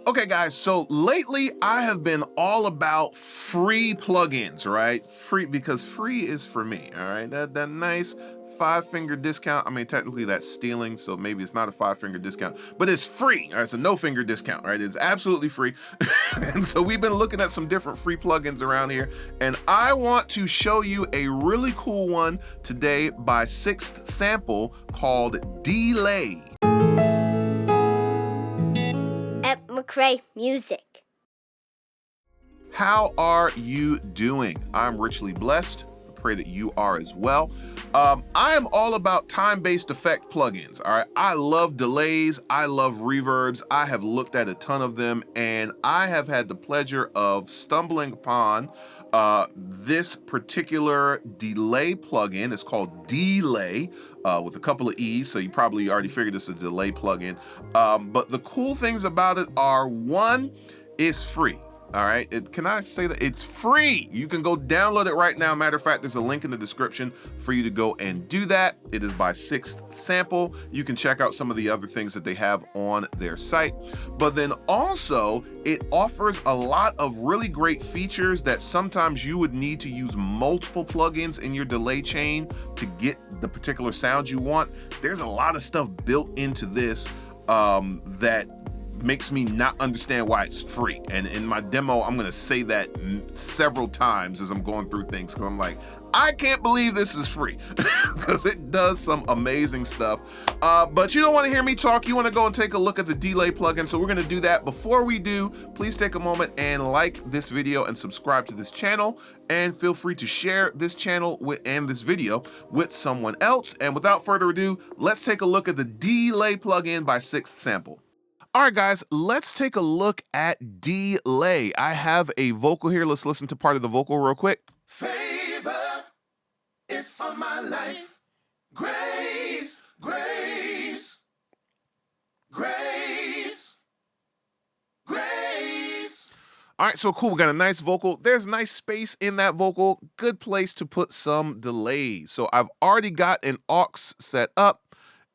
Okay, guys, so lately I have been all about free plugins, right? Free, because free is for me, all right? That nice five-finger discount. I mean, technically that's stealing, so maybe it's not a five-finger discount, but it's free, all right? It's a no-finger discount, right? It's absolutely free. And so we've been looking at some different free plugins around here, and I want to show you a really cool one today by Sixth Sample called Deelay. McRae Music. How are you doing? I'm richly blessed. I pray that you are as well. I am all about time-based effect plugins. All right, I love delays. I love reverbs. I have looked at a ton of them, and I have had the pleasure of stumbling upon this particular delay plugin. It's called Deelay with a couple of E's, so you probably already figured it's a delay plugin. But the cool things about it are, one, it's free. All right, can I say that it's free? You can go download it right now. Matter of fact, there's a link in the description for you to go and do that. It is by Sixth Sample. You can check out some of the other things that they have on their site. But then also, it offers a lot of really great features that sometimes you would need to use multiple plugins in your delay chain to get the particular sound you want. There's a lot of stuff built into this that makes me not understand why it's free. And in my demo, I'm gonna say that several times as I'm going through things, because I'm like, I can't believe this is free, because it does some amazing stuff. But you don't want to hear me talk. You want to go and take a look at the Deelay plugin. So we're going to do that. Before we do, please take a moment and like this video and subscribe to this channel. And feel free to share this channel and this video with someone else. And without further ado, let's take a look at the Deelay plugin by Sixth Sample. All right, guys, let's take a look at Deelay. I have a vocal here. Let's listen to part of the vocal real quick. Favor is on my life. Grace, grace, grace, grace. All right, so cool. We got a nice vocal. There's nice space in that vocal. Good place to put some delays. So I've already got an aux set up,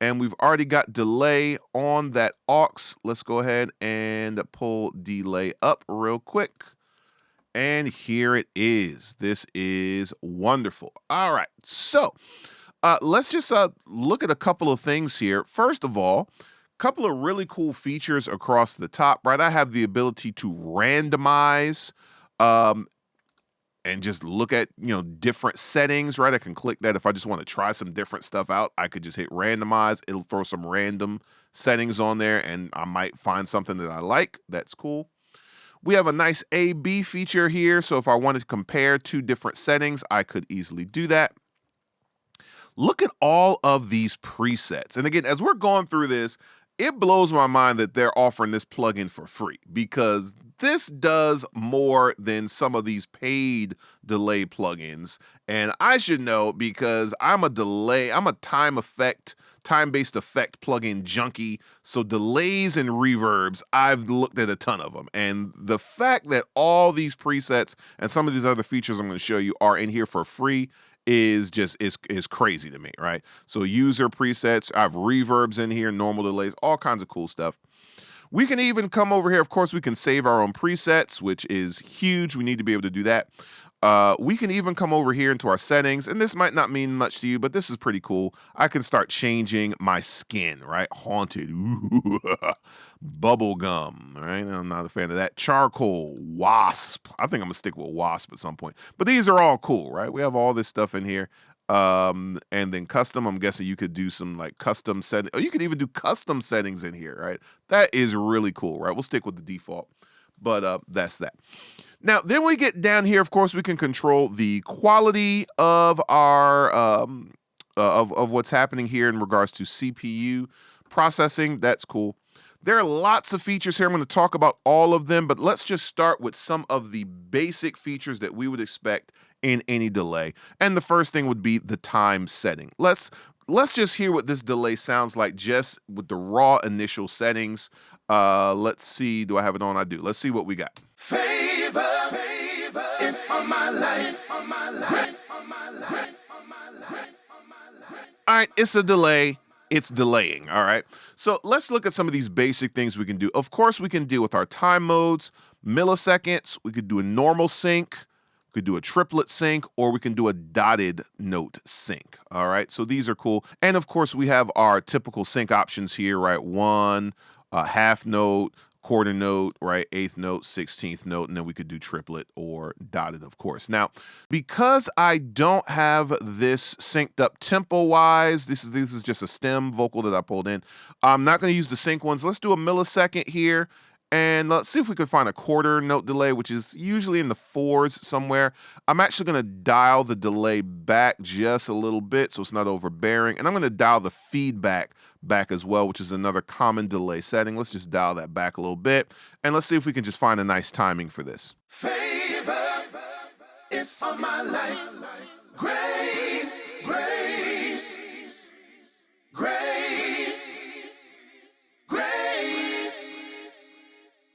and we've already got delay on that aux. Let's go ahead and pull delay up real quick. And here it is. This is wonderful. All right, so let's just look at a couple of things here. First of all, a couple of really cool features across the top, right? I have the ability to randomize and just look at, different settings, right? I can click that. If I just want to try some different stuff out, I could just hit randomize. It'll throw some random settings on there, and I might find something that I like. That's cool. We have a nice A/B feature here. So if I wanted to compare two different settings, I could easily do that. Look at all of these presets. And again, as we're going through this, it blows my mind that they're offering this plugin for free, because this does more than some of these paid delay plugins. And I should know, because I'm a time-based effect plugin junkie. So delays and reverbs, I've looked at a ton of them. And the fact that all these presets and some of these other features I'm going to show you are in here for free is crazy to me, right? So user presets, I have reverbs in here, normal delays, all kinds of cool stuff. We can even come over here. Of course, we can save our own presets, which is huge. We need to be able to do that. We can even come over here into our settings, and this might not mean much to you, but this is pretty cool. I can start changing my skin, right? Haunted, ooh, bubblegum, right? I'm not a fan of that. Charcoal, wasp. I think I'm gonna stick with wasp at some point, but these are all cool, right? We have all this stuff in here. And then custom, I'm guessing you could do some like custom setting. Oh, you could even do custom settings in here, right? That is really cool, right? We'll stick with the default, but that's that. Now, then we get down here, of course, we can control the quality of our of what's happening here in regards to CPU processing. That's cool. There are lots of features here. I'm going to talk about all of them, but let's just start with some of the basic features that we would expect in any delay. And the first thing would be the time setting. Let's just hear what this delay sounds like just with the raw initial settings. Let's see. Do I have it on? I do. Let's see what we got. Favor is on my life. On my life. On my life. On my life. All right, it's a delay. it's delaying, all right? So let's look at some of these basic things we can do. Of course, we can deal with our time modes, milliseconds. We could do a normal sync. We could do a triplet sync, or we can do a dotted note sync, all right? So these are cool. And of course, we have our typical sync options here, right? One, half note, quarter note, right? Eighth note, 16th note, and then we could do triplet or dotted, of course. Now, because I don't have this synced up tempo-wise, this is just a stem vocal that I pulled in. I'm not going to use the sync ones. Let's do a millisecond here, and let's see if we could find a quarter note delay, which is usually in the 4s somewhere. I'm actually going to dial the delay back just a little bit so it's not overbearing, and I'm going to dial the feedback back as well, which is another common delay setting. Let's just dial that back a little bit, and let's see if we can just find a nice timing for this. Favor is on my life. Grace, grace, grace, grace,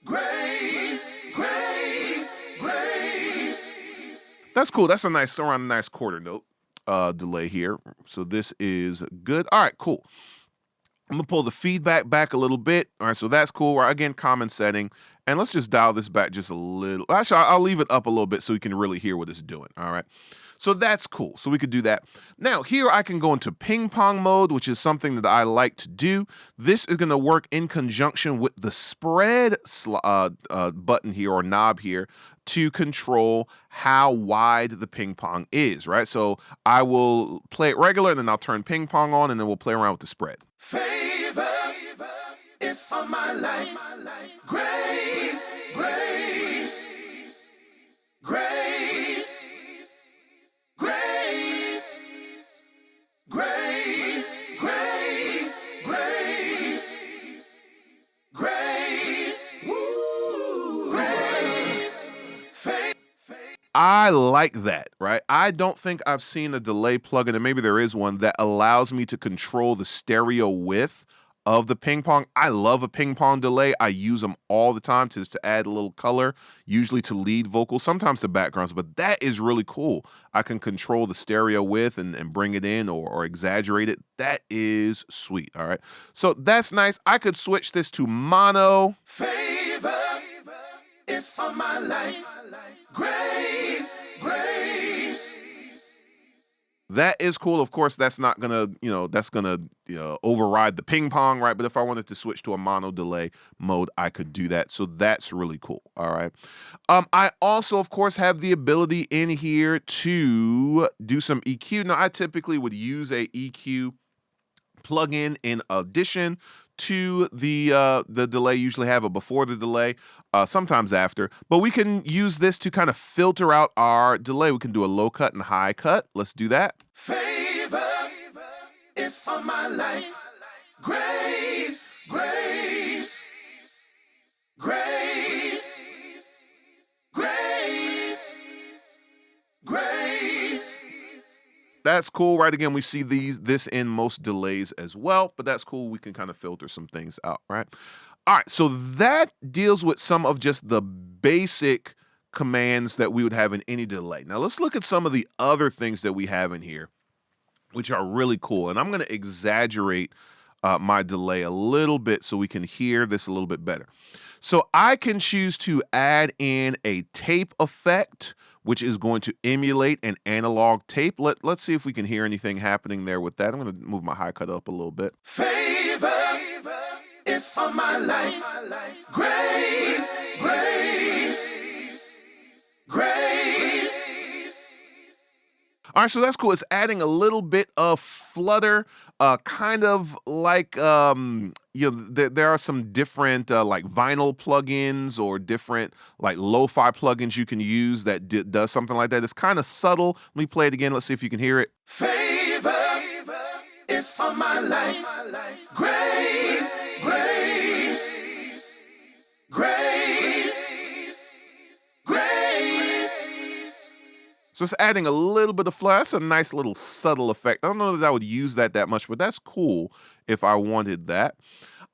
grace, grace, grace. That's cool. That's around a nice quarter note delay here. So this is good. All right, cool. I'm gonna pull the feedback back a little bit. All right, so that's cool. Right, again, common setting. And let's just dial this back just a little. Actually, I'll leave it up a little bit so you can really hear what it's doing. All right, so that's cool. So we could do that. Now here I can go into ping pong mode, which is something that I like to do. This is gonna work in conjunction with the spread button here, or knob here, to control how wide the ping pong is, right? So I will play it regular, and then I'll turn ping pong on, and then we'll play around with the spread. Favor is on my life. Grace, grace, grace, grace, grace, grace, grace, grace, grace. I like that, right? I don't think I've seen a delay plugin, and maybe there is one, that allows me to control the stereo width of the ping pong. I love a ping pong delay. I use them all the time to add a little color, usually to lead vocals, sometimes to backgrounds, but that is really cool. I can control the stereo width and bring it in or exaggerate it. That is sweet, all right? So that's nice. I could switch this to mono. Favor is on my life. Grace, grace. That is cool. Of course, that's not gonna, that's gonna override the ping pong, right? But if I wanted to switch to a mono delay mode, I could do that. So that's really cool. All right. I also, of course, have the ability in here to do some EQ. Now, I typically would use a EQ plugin in addition to the delay. Usually have it before the delay, sometimes after, but we can use this to kind of filter out our delay. We can do a low cut and high cut. Let's do that. Favor is on my life. Grace, grace, grace, grace, grace. That's cool, right? Again, we see this in most delays as well, but that's cool. We can kind of filter some things out, right? All right, so that deals with some of just the basic commands that we would have in any delay. Now let's look at some of the other things that we have in here, which are really cool. And I'm gonna exaggerate my delay a little bit so we can hear this a little bit better. So I can choose to add in a tape effect, which is going to emulate an analog tape. Let's see if we can hear anything happening there with that. I'm going to move my high cut up a little bit. Favor is on my life. Grace, grace, grace. All right, so that's cool. It's adding a little bit of flutter, kind of like, there are some different like vinyl plugins or different like lo-fi plugins you can use that does something like that. It's kind of subtle. Let me play it again. Let's see if you can hear it. Favor is on my life. Grace, grace, grace, grace. So it's adding a little bit of flair. That's a nice little subtle effect. I don't know that I would use that much, but that's cool if I wanted that.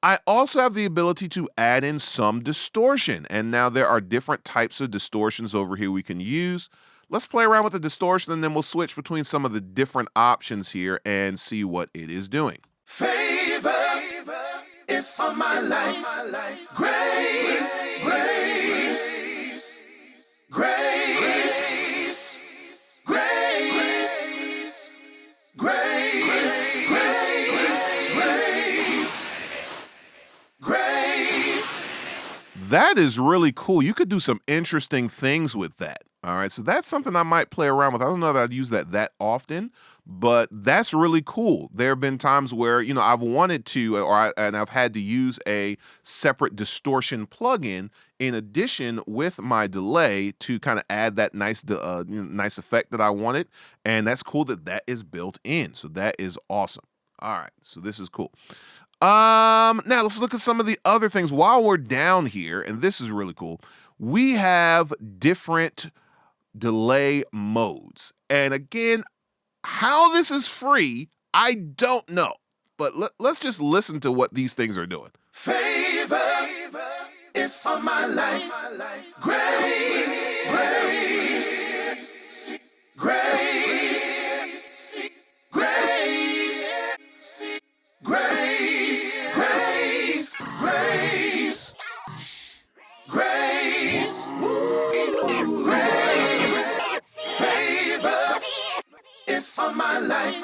I also have the ability to add in some distortion. And now there are different types of distortions over here we can use. Let's play around with the distortion, and then we'll switch between some of the different options here and see what it is doing. Favor is on my life. Grace, grace, grace, grace, grace, grace, grace. That is really cool. You could do some interesting things with that. All right, so that's something I might play around with. I don't know that I'd use that often, but that's really cool. There have been times where, I've wanted to, and I've had to use a separate distortion plugin in addition with my delay to kind of add that nice effect that I wanted, and that's cool that is built in. So that is awesome. All right, so this is cool. Now let's look at some of the other things while we're down here, and this is really cool. We have different delay modes. And again, how this is free, I don't know. But let's just listen to what these things are doing. Favor is on my life. Grace, grace, grace, grace, grace, grace, grace, grace, grace, favor is on my life.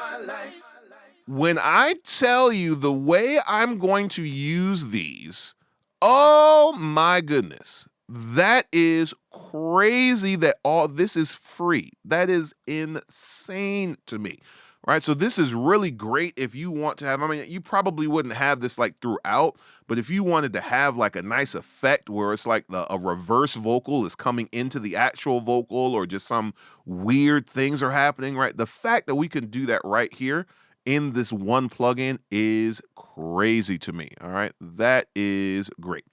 When I tell you the way I'm going to use these, oh my goodness, that is crazy that all this is free. That is insane to me. Right, so this is really great if you want to have, you probably wouldn't have this like throughout, but if you wanted to have like a nice effect where it's like a reverse vocal is coming into the actual vocal or just some weird things are happening, right? The fact that we can do that right here in this one plugin is crazy to me, all right? That is great.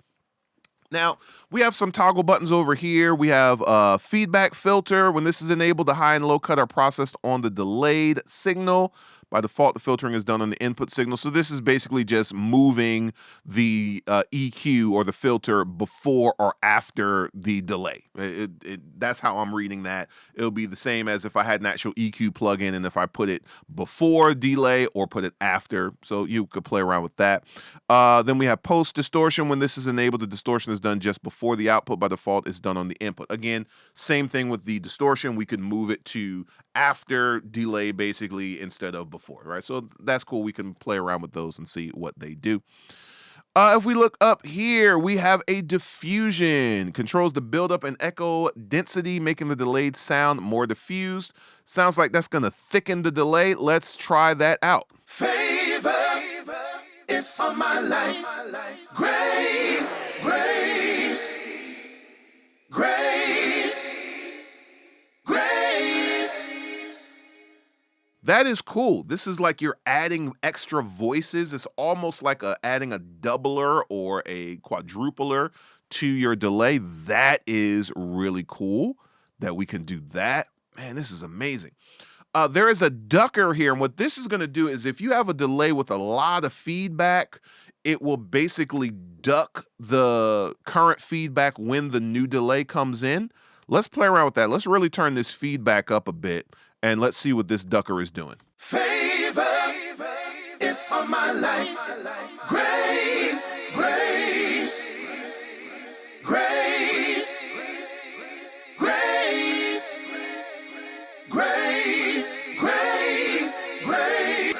Now, we have some toggle buttons over here. We have a feedback filter. When this is enabled, the high and low cut are processed on the delayed signal. By default, the filtering is done on the input signal. So this is basically just moving the EQ or the filter before or after the delay. That's how I'm reading that. It'll be the same as if I had an actual EQ plugin and if I put it before delay or put it after. So you could play around with that. Then we have post distortion. When this is enabled, the distortion is done just before the output. By default, it's done on the input. Again, same thing with the distortion. We can move it to after delay basically instead of before, right? So that's cool. We can play around with those and see what they do. If we look up here, we have a diffusion. Controls the buildup and echo density, making the delayed sound more diffused. Sounds like that's going to thicken the delay. Let's try that out. Favor is on my life. Grace, grace, grace, grace. That is cool. This is like you're adding extra voices. It's almost like adding a doubler or a quadrupler to your delay. That is really cool that we can do that. Man, this is amazing. There is a ducker here, and what this is going to do is if you have a delay with a lot of feedback, it will basically duck the current feedback when the new delay comes in. Let's play around with that. Let's really turn this feedback up a bit, and let's see what this ducker is doing. Favor is on my life. Grace, grace, grace, grace, grace, grace, grace.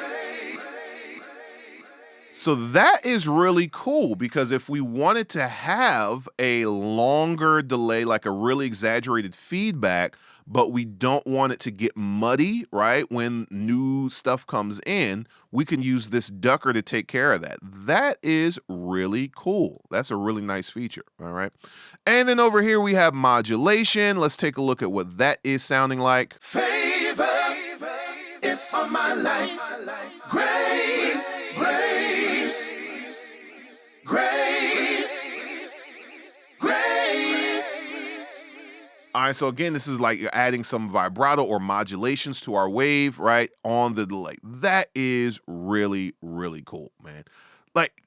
So that is really cool because if we wanted to have a longer delay, like a really exaggerated feedback, but we don't want it to get muddy, right? When new stuff comes in, we can use this ducker to take care of that. That is really cool. That's a really nice feature, all right? And then over here we have modulation. Let's take a look at what that is sounding like. Favor is on my life. Grace, grace, grace, grace. All right, so again, this is like you're adding some vibrato or modulations to our wave, right, on the delay. That is really, really cool, man. Like,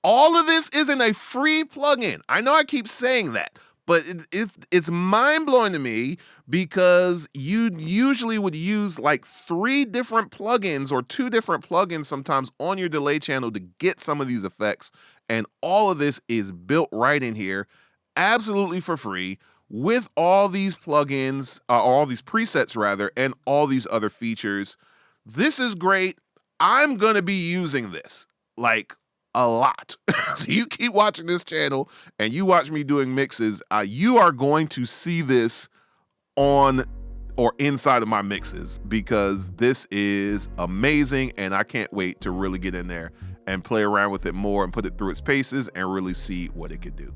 all of this isn't a free plugin. I know I keep saying that, But it's mind-blowing to me because you usually would use like 3 different plugins or 2 different plugins sometimes on your delay channel to get some of these effects. And all of this is built right in here, absolutely for free, with all these plugins, all these presets rather, and all these other features. This is great. I'm going to be using this like a lot. So you keep watching this channel and you watch me doing mixes, you are going to see this on or inside of my mixes because this is amazing and I can't wait to really get in there and play around with it more and put it through its paces and really see what it could do.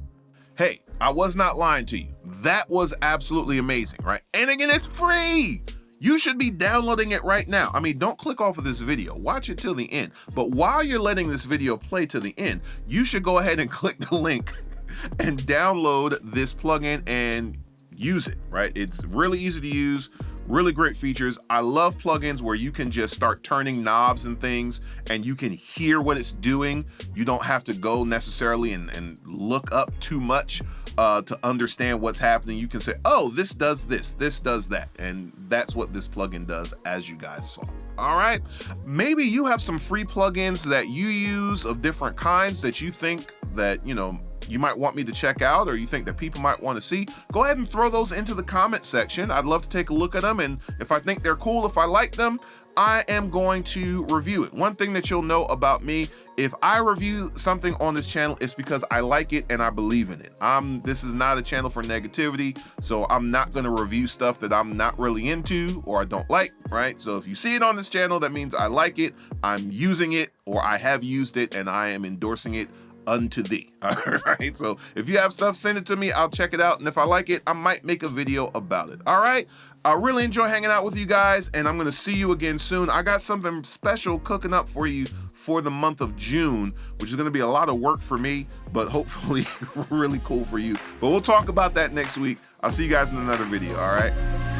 Hey, I was not lying to you. That was absolutely amazing, right? And again, it's free. You should be downloading it right now. I mean, don't click off of this video. Watch it till the end. But while you're letting this video play to the end, you should go ahead and click the link and download this plugin and use it, right? It's really easy to use, really great features. I love plugins where you can just start turning knobs and things and you can hear what it's doing. You don't have to go necessarily and look up too much to understand what's happening. You can say, oh, this does this does that. And that's what this plugin does, as you guys saw. All right. Maybe you have some free plugins that you use of different kinds that you think that, you might want me to check out or you think that people might want to see. Go ahead and throw those into the comment section. I'd love to take a look at them. And if I think they're cool, if I like them, I am going to review it. One thing that you'll know about me, if I review something on this channel, it's because I like it and I believe in it. This is not a channel for negativity, so I'm not gonna review stuff that I'm not really into or I don't like, right? So if you see it on this channel, that means I like it, I'm using it, or I have used it and I am endorsing it unto thee. All right, so if you have stuff, send it to me, I'll check it out, and if I like it, I might make a video about it. All right, I really enjoy hanging out with you guys, and I'm gonna see you again soon. I got something special cooking up for you for the month of June, which is gonna be a lot of work for me, but hopefully really cool for you. But we'll talk about that next week. I'll see you guys in another video. All right.